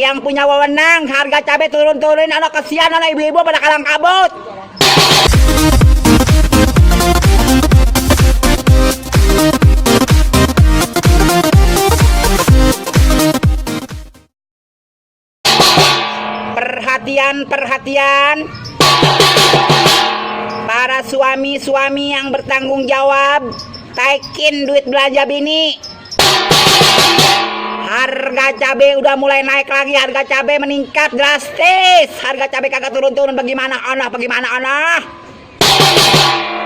yang punya wewenang harga cabai turun-turunin, anak kasihan anak ibu-ibu pada kalang kabut. Perhatian para suami-suami yang bertanggung jawab, taikin duit belanja bini. Harga cabai udah mulai naik lagi, harga cabai meningkat drastis. Harga cabai kagak turun-turun, bagaimana anak?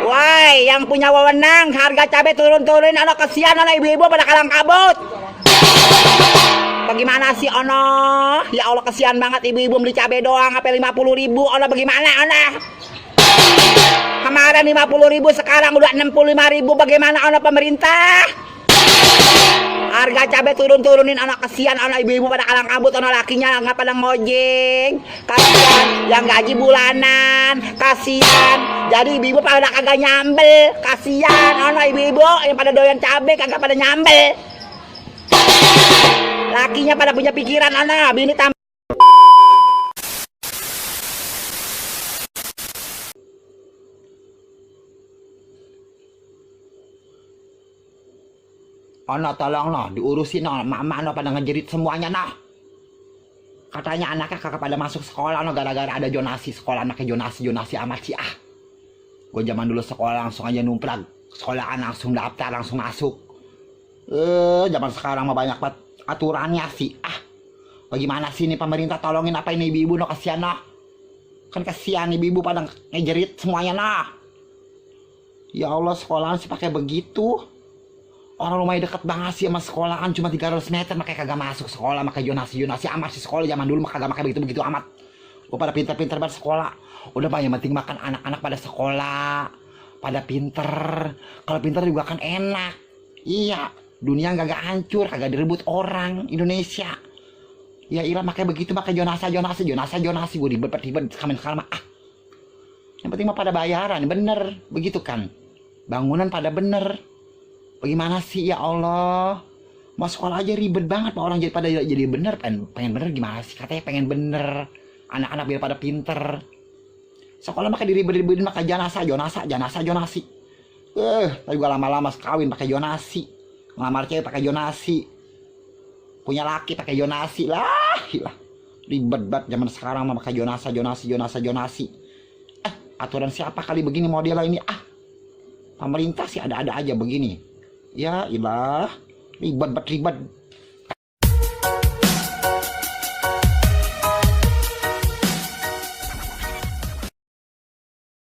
Woi, yang punya wewenang harga cabai turun-turunin, anak kasihan anak ibu-ibu pada kalang kabut. Bagaimana sih ono? Ya Allah, kasihan banget ibu-ibu beli cabai doang sampai 50.000. Ono bagaimana ono? Kemarin 50.000, sekarang udah 65.000. Bagaimana ono pemerintah? Harga cabai turun-turunin, anak kasihan anak ibu-ibu pada kalang kabut. Ono lakinya nggak pada ngojek. Kasihan yang gaji bulanan. Kasihan. Jadi ibu-ibu pada kagak nyambel. Kasihan anak ibu-ibu yang pada doyan cabai kagak pada nyambel. Lakinya pada punya pikiran anak, bini tambah. Anak tolong noh, diurusin noh, mama noh pada ngejerit semuanya noh. Katanya anaknya kagak pada masuk sekolah noh, gara-gara ada jonasi sekolah, anaknya jonasi amat sih ah. Gue zaman dulu sekolah langsung aja numplak, sekolahan langsung daftar, langsung masuk. Zaman sekarang mah banyak banget aturannya sih ah. Bagaimana sih ini pemerintah, tolongin apa ini ibu-ibu noh, kasihan noh. Kan kasihan ibu-ibu pada ngejerit semuanya noh. Ya Allah, sekolahan sih pakai begitu. Orang rumahnya deket banget sih sama sekolahan, cuma 300 meter, makanya kagak masuk sekolah, makanya jonasi amat sih sekolah. Zaman dulu mah kagak pakai begitu amat. Gue pada pinter-pinter banget sekolah. Udah mah yang penting makan, anak-anak pada sekolah, pada pinter. Kalau pinter juga kan enak. Iya, dunia kagak hancur, kagak direbut orang Indonesia. Ya ilah, makanya begitu, makanya jonasi. Gue ribet sekarang mah ah. Yang penting mah pada bayaran, bener, begitu kan. Bangunan pada bener. Bagaimana sih ya Allah, mau sekolah aja ribet banget Pak, orang jadi bener, pengen bener gimana sih, katanya pengen bener, anak-anak biar pada pinter. Sekolah maka diribet-ribetin pakai jonasi. Tapi gua lama-lama kawin pakai jonasi, ngelamar cewek pakai jonasi, punya laki pakai jonasi lah, ribet banget zaman sekarang mah pakai jonasi. Aturan siapa kali begini modelnya ini ah? Pemerintah sih ada-ada aja begini. Ya ilah, ribet.